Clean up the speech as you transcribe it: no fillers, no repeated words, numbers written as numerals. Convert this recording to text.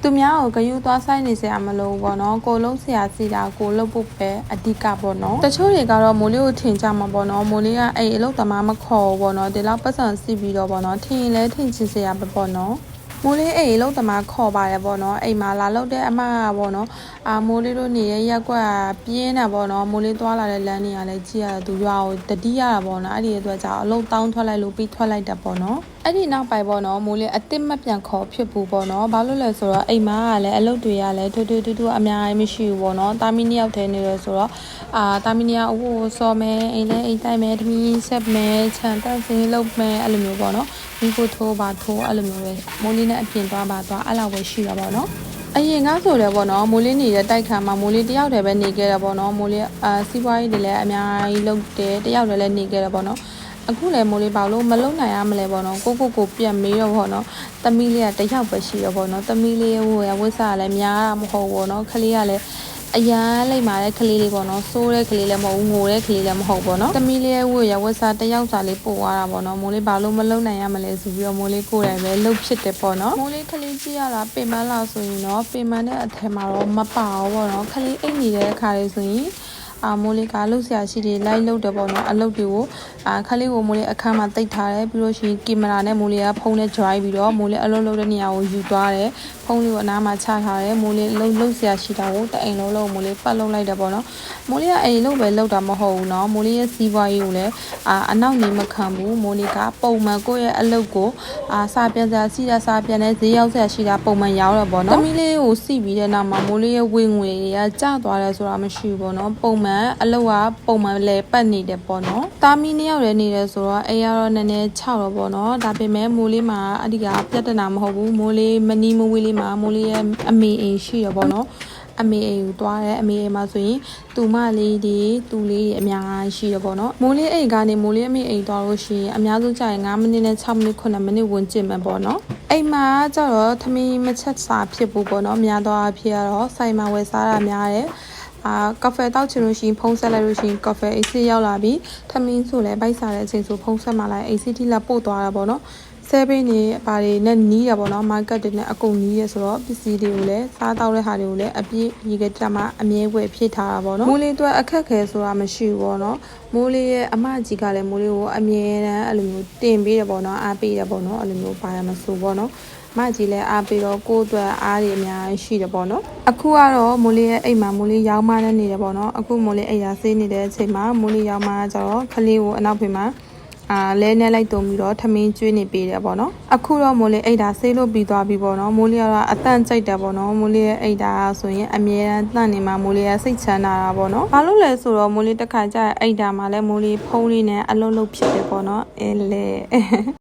သူများကိုဂယုသွားဆိုင်နေစရာမလိုဘောနော်ကိုလုံးဆရာစီတာကိုလုပ်ဖို့ပဲအဓိကပေါ့နော်တချို့တွေကတော့မိုးလေးကိုထင်ကြမှာပေါ့နော်မိုးလေးကအဲ့အလုပ်သမားမခေါ်ဘောနော်ဒီလောက်ပတ်စံစီပြီးတော့ဘောနော်ထင်ရင်လဲထင်ချင်စရာပဲပေါ့နော်မိုးလေးအိမ်လုံးသမားခေါ်ပါတယ်ပေါ့နော်အိမ်မှာလာလောက်တဲ့အမကပေါ့နော်မိုးလေးတို့နေရရက်ကွက်ပြင်းတာပေါ့နော်မိုးလေးသွားလာတဲ့လမ်းတွေကလည်းကြည့်ရသူရွာကိုတတိရတာပေါ့နော်အဲ့ဒီအတွက်ကြောင့်အလုံးတောင်းထွက်လိုက်လို့ပြီးထွက်လိုက်တာပေါ့နော်အဲ့ဒီနောက်ပိုင်းပေါ့နော်မိုးလေးအစ်စ်မပြန်ခေါ်ဖြစ်ဘူးပေါ့နော်ဘာလို့လဲဆိုတော့အိမ်မှာကလည်းအလုပ်တွေကလည်းထွတ်ထွတ်အများကြီးမရှိဘူးပေါ့နော်တာမီနှစ်ယောက်တည်းနေရဆိုတော့တာမီနှစ်ယောက်အဖို့စော်မယ်အိမ်လဲအိမ်တိုက်မယ်တမီဆက်မယ်ခြံတက်စင်းလုပ်မယ်အဲ့လိုမျိုးပေါ့နော်ဒီကိုထိုးပါထိုးအဲ့လိုမျိုးပဲမိုးလေးနဲ့အပြင်သွားပါသွားအဲ့လောက်ပဲရှိတာပေါ့နော်အရင်ကဆိုလည်းပေါ့နော်မိုးလေးနေတဲ့တိုက်ခါမှာမိုးလေးတယောက်တည်းပဲနေခဲ့တာပေါ့နော်မိုးလေးစီးပွားရေးတွေလည်းအများကြီးလုပ်တယ်တယောက်တည်းလည်းနေခဲ့တာပေါ့နော်အခုလည်းမိုးလေးပေါ့လို့မလုံနိုင်ရမလဲပေါ့နော်ကိုပြန်မေးတော့ပေါ့နော်သမီးလေးကတယောက်ပဲရှိတော့ပေါ့နော်သမီးလေးဟိုဝိစားလည်းများတာမဟုတ်ပေါ့နော်ခလေးကလည်းအရန်လိုက်မာတဲ့ကလေးလေးပေါ့နော်စိုးတဲ့ကလေးလည်းမဟုတ်ငိုတဲ့ကလေးလည်းမဟုတ်ပေါ့နော်သမီးလေးဝရဝက်စားတယောက်စာလေးပို့သွားတာပေါ့နော်မိုးလေးဘာလို့မလုံနိုင်ရမလဲဆိုပြီးတော့မိုးလေးကိုယ်တိုင်ပဲလှုပ်ဖြစ်တယ်ပေါ့နော်မိုးလေးကလေးကြည့်ရတာပင်မလာဆိုရင်တော့ပင်မနဲ့အထက်မှာတော့မပါဘူးပေါ့နော်ကလေးအိတ်နေတဲ့အခါလေးဆိုရင်မိုးလေးကလှုပ်ဆရာရှိတွေလိုက်လှုပ်တယ်ပေါ့နော်အလုပ်တွေကိုခလေးကိုမိုးလေးအခန်းမှာတိတ်ထားတယ်ပြီးလို့ရှိရင်ကင်မရာနဲ့မိုးလေးကဖုန်းနဲ့ drive ပြီးတော့မိုးလေးအလုပ်လုပ်တဲ့နေရာကိုယူသွားတယ်ဖုန်းလေးကိုအနားမှာချထားတယ်မိုးလေးလှုပ်ဆရာရှိတာကိုတအိမ်လုံးမိုးလေးပတ်လုပ်လိုက်တယ်ပေါ့နော်မိုးလေးကအိမ်လုံးပဲလှုပ်တာမဟုတ်ဘူးနော်မိုးလေးရဲ့စီးပွားရေးကိုလည်းအနောက်နေမခံဘူးမိုးလေးကပုံမှန်ကိုယ့်ရဲ့အလုပ်ကိုစာပြန်စရာစီးတာစာပြန်တဲ့ဈေးရောက်ဆရာရှိတာပုံမှန်ရောက်တယ်ပေါ့နော်သမီးလေးကိုစီးပြီးတဲ့နောက်မှာမိုးလေးရဲ့ဝင်ငွေတွေကကျသွားတယ်ဆိုတာမရှိဘူးပေါ့နော်ပုံမှန်အလုပ်ကပုံမှန်လဲပတ်နေတယ်ပေါ့နော်တာမီနှစ်ယောက်လည်းနေတယ်ဆိုတော့အိမ်ကတော့နည်းနည်း6တော့ပေါ့နော်ဒါပေမဲ့မိုးလေးမှာအဓိကပြဿနာမဟုတ်ဘူးမိုးလေးမနီးမဝေးလေးမှာမိုးလေးရဲ့အမေအိမ်ရှိရပေါ့နော်အမေအိမ်ကိုသွားတယ်အမေအိမ်မှာဆိုရင်သူမလေးတွေသူလေးတွေအများကြီးရှိရပေါ့နော်မိုးလေးအိမ်ကနေမိုးလေးအမေအိမ်သွားလို့ရှိရင်အများဆုံးကြာရင်9မိနစ်နဲ့6မိနစ်9မိနစ်ဝင်ကျင်မှာပေါ့နော်အိမ်မှာကျတော့ထမင်းမချက်စာဖြစ်ဘူးပေါ့နော်များသွားဖြစ်ရတော့ဆိုင်မှာဝယ်စားတာများတယ်ကာဖေတောက်ချင်လို့ရှိရင်ဖုန်းဆက်လိုက်လို့ရှိရင်ကာဖေအေးစစ်ရောက်လာပြီးထမင်းဆိုလဲဗိုက်စားတဲ့အချိန်ဆိုဖုန်းဆက်မှလိုက်အေးစစ်ထိလာပို့သွားတာပေါ့နော်7နေဘာတွေနဲ့နီးရပေါ့နော်မာကတ်တွေနဲ့အကုန်နီးရဆိုတော့ပစ္စည်းတွေကိုလည်းစားတောက်တဲ့ဟာတွေကိုလည်းအပြည့်ရေကကြမှာအမြဲဝယ်ဖြစ်ထားတာပေါ့နော်မိုးလေးအတွက်အခက်ခဲဆိုတာမရှိဘူးပေါ့နော်မိုးလေးရဲ့အမကြီးကလည်းမိုးလေးကိုအမြဲတမ်းအဲ့လိုမျိုးတင်ပေးတယ်ပေါ့နော်အားပေးတယ်ပေါ့နော်အဲ့လိုမျိုးပါရမဆိုပေါ့နော်မကြီးလည်းအားပေးတော့ကိုယ့်အတွက်အားတွေအများကြီးရှိတယ်ပေါ့နော်အခုကတော့မိုးလေးရဲ့အိမ်မှာမိုးလေးရောင်းမနဲ့နေတယ်ပေါ့နော်အခုမိုးလေးအိမ်ရာဆေးနေတဲ့အချိန်မှာမိုးလေးရောင်းမကျတော့ခလေးကိုအနောက်ဖေးမှာလဲနဲ့လိုက်တုံပြီးတော့ထမင်းကျွေးနေပေးတယ်ပေါ့နော်အခုတော့မိုးလေးအိတ်တာဆေးလို့ပြီးသွားပြီပေါ့နော်မိုးလေးကတော့အတန့်ကြိုက်တယ်ပေါ့နော်မိုးလေးရဲ့အိတ်တာဆိုရင်အမြဲတမ်းတန့်နေမှာမိုးလေးကစိတ်ချမ်းသာတာပေါ့နော်ဘာလို့လဲဆိုတော့မိုးလေးတစ်ခါကျအိတ်တာမှာလဲမိုးလေးဖုံးလေးနဲ့အလုံးလုံးဖြစ်တယ်ပေါ့နော်အဲလေ